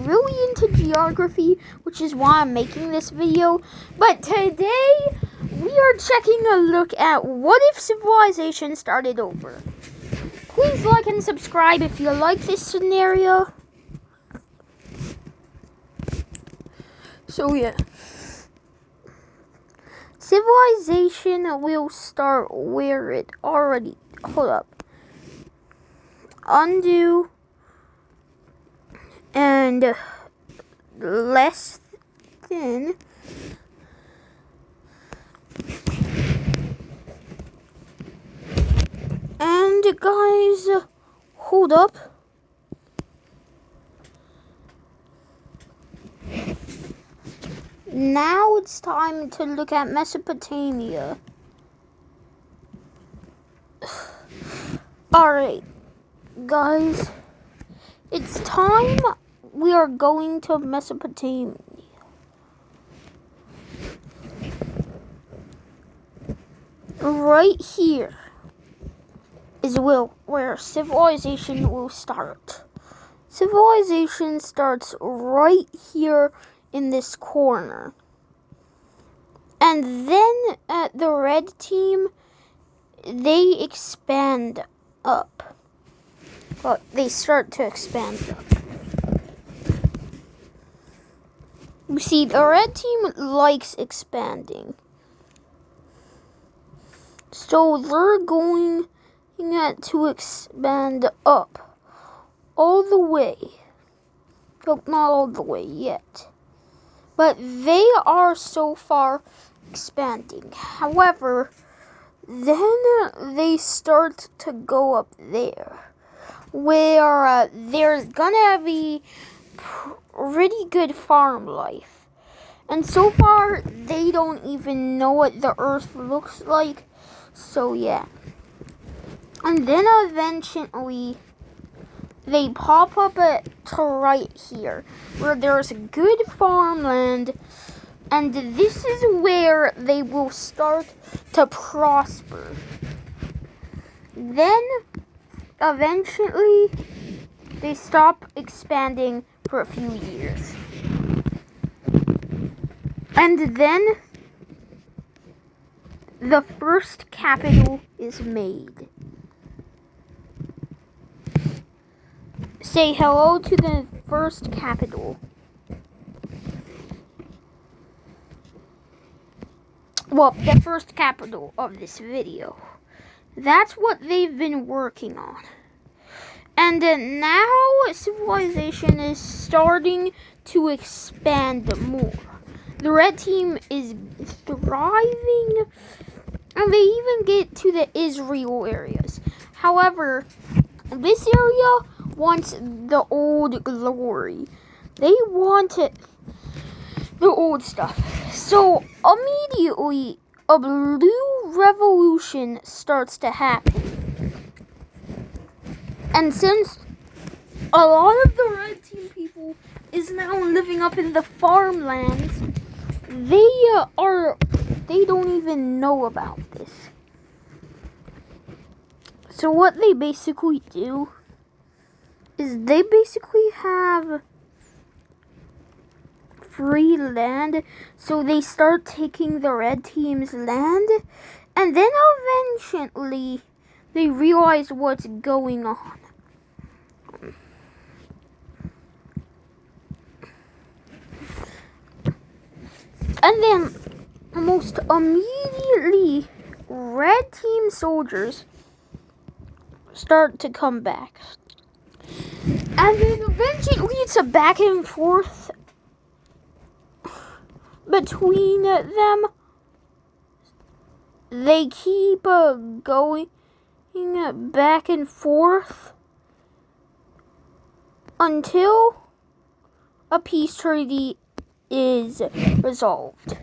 really into geography, which is why I'm making this video. But today, we are checking a look at what if civilization started over. Please like and subscribe if you like this scenario. So yeah. Civilization will start where it already... Hold up. Undo. And less than. And guys, hold up. Now it's time to look at Mesopotamia. Alright, guys. It's time we are going to Mesopotamia. Right here is where civilization will start. Civilization starts right here in this corner. And then at the red team, they expand up. Well, they start to expand up. You see, the red team likes expanding. So they're going to expand up all the way. Well, not all the way yet. But they are so far expanding. However, then they start to go up there, where there's gonna be pretty good farm life. And so far, they don't even know what the earth looks like. So yeah. And then eventually, they pop up to right here, where there's good farmland. And this is where they will start to prosper. Then, eventually, they stop expanding for a few years. And then, the first capital is made. Say hello to the first capital. Well, the first capital of this video. That's what they've been working on. And now civilization is starting to expand more. The red team is thriving, and they even get to the Israel areas. However, this area wants the old glory. They want it, the old stuff. So immediately, a blue revolution starts to happen. And since a lot of the red team people is now living up in the farmlands, they don't even know about this. So what they basically do is they basically have free land, so they start taking the red team's land, and then eventually they realize what's going on. And then almost immediately red team soldiers start to come back. And then eventually it's a back and forth between them. They keep going back and forth until a peace treaty is resolved.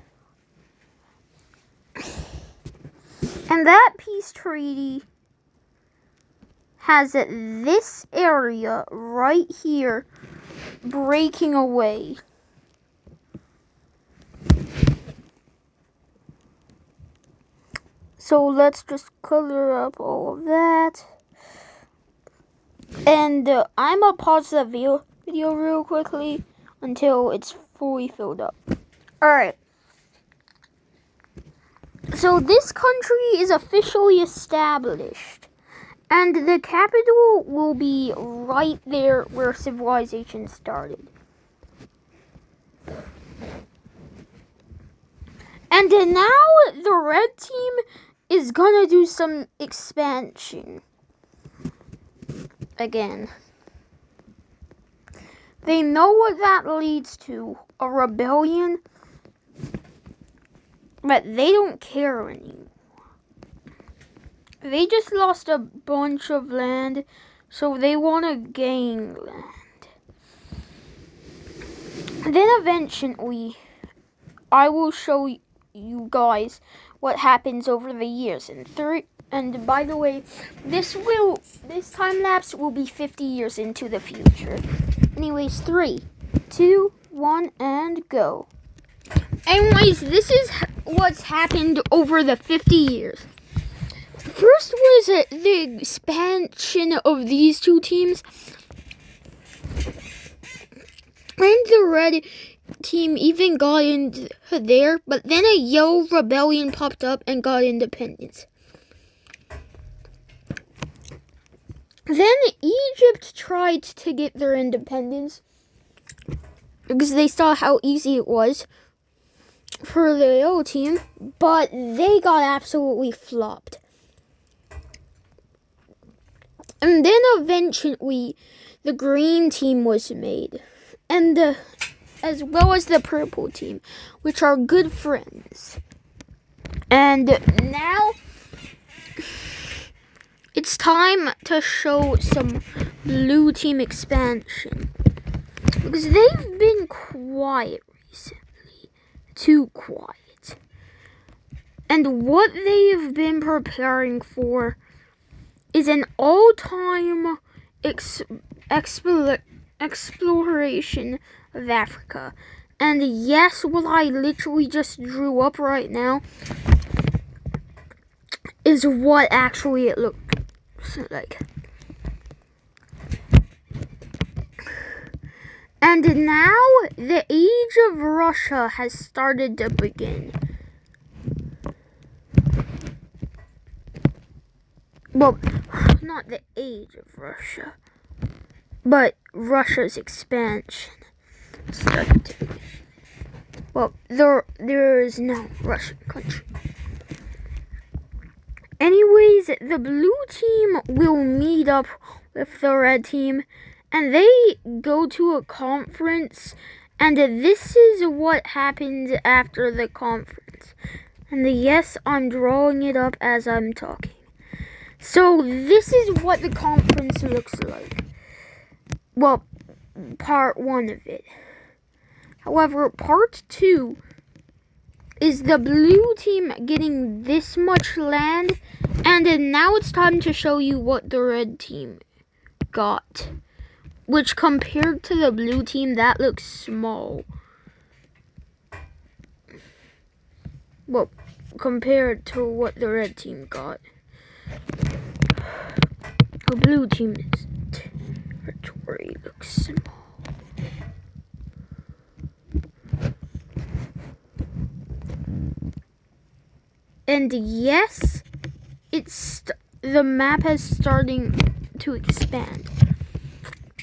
And that peace treaty has this area right here breaking away. So let's just color up all of that. And I'm gonna pause the video video real quickly until it's fully filled up. Alright. So this country is officially established. And the capital will be right there where civilization started. And now the red team is gonna do some expansion. Again. They know what that leads to. A rebellion. But they don't care anymore. They just lost a bunch of land, so they want to gain land. And then eventually, I will show you guys what happens over the years. And by the way, this time lapse will be 50 years into the future. Anyways, 3, 2, 1, and go. Anyways, this is what's happened over the 50 years. First was the expansion of these two teams. And the red team even got in there, but then a yellow rebellion popped up and got independence. Then Egypt tried to get their independence because they saw how easy it was for the yellow team, but they got absolutely flopped. And then eventually the green team was made, and as well as the purple team, which are good friends. And now it's time to show some blue team expansion, because they've been quiet recently, too quiet. And what they've been preparing for is an all-time exploration of Africa. And yes, what I literally just drew up right now is what actually it looks like. And now the age of Russia has started to begin. Well, not the age of Russia, but Russia's expansion started to begin. Well, there is no Russian country. Anyways, the blue team will meet up with the red team, and they go to a conference, and this is what happens after the conference. And yes, I'm drawing it up as I'm talking. So this is what the conference looks like. Well, part 1 of it. However, part 2 is the blue team getting this much land, and now it's time to show you what the red team got. Which compared to the blue team, that looks small. Well, compared to what the red team got. The blue team's territory looks small. And yes, the map is starting to expand.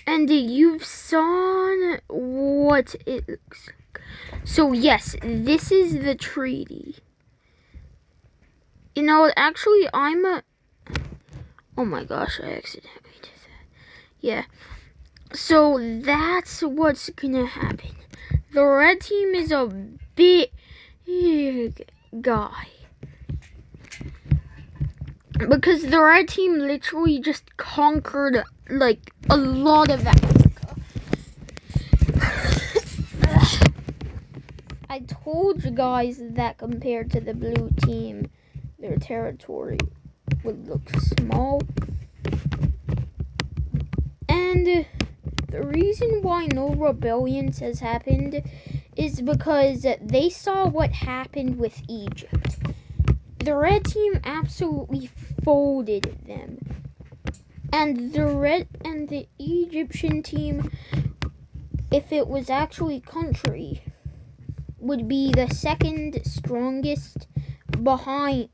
And you've seen what it looks like. So yes, this is the treaty. You know, actually, oh my gosh, I accidentally did that. Yeah. So that's what's gonna happen. The red team is a big guy. Because the red team literally just conquered, like, a lot of Africa. I told you guys that compared to the blue team, their territory would look small. And the reason why no rebellions has happened is because they saw what happened with Egypt. The red team absolutely folded them. And the Egyptian team if it was actually country, would be the second strongest behind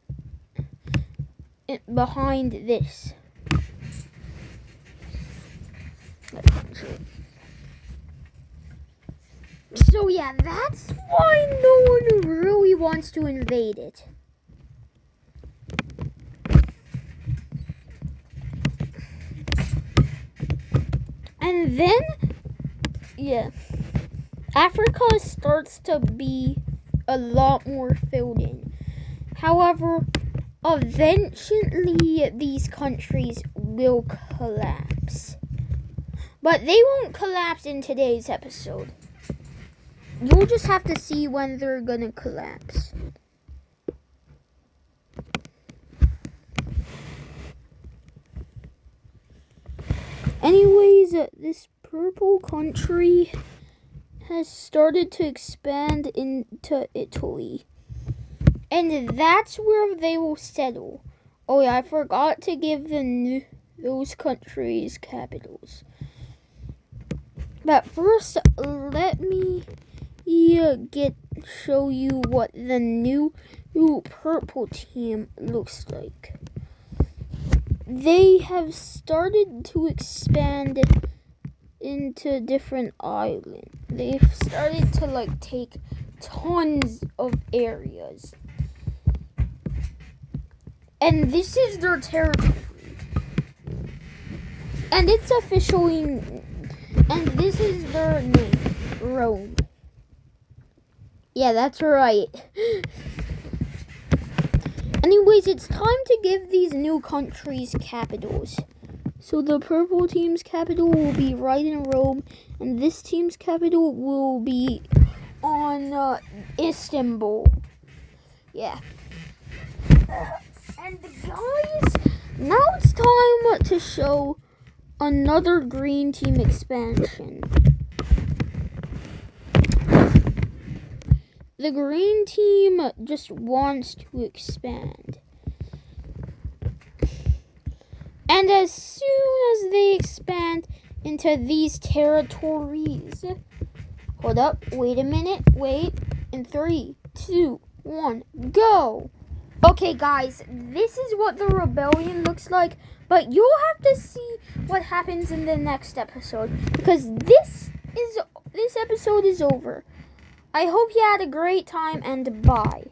this. So yeah, that's why no one really wants to invade it. And then, yeah, Africa starts to be a lot more filled in. However, eventually these countries will collapse. But they won't collapse in today's episode. You'll just have to see when they're gonna collapse. Anyways, this purple country has started to expand into Italy. And that's where they will settle. Oh yeah, I forgot to give those countries capitals. But first, let me show you what the new purple team looks like. They have started to expand into different islands. They've started to take tons of areas. And this is their territory. And it's officially, and this is their name, Rome. Yeah, that's right. Anyways, it's time to give these new countries capitals. So the purple team's capital will be right in Rome, and this team's capital will be on Istanbul. Yeah. And guys, now it's time to show another green team expansion. The green team just wants to expand. And as soon as they expand into these territories... Hold up, wait a minute, wait. In 3, 2, 1, go! Okay guys, this is what the rebellion looks like, but you'll have to see what happens in the next episode, because this episode is over. I hope you had a great time, and bye.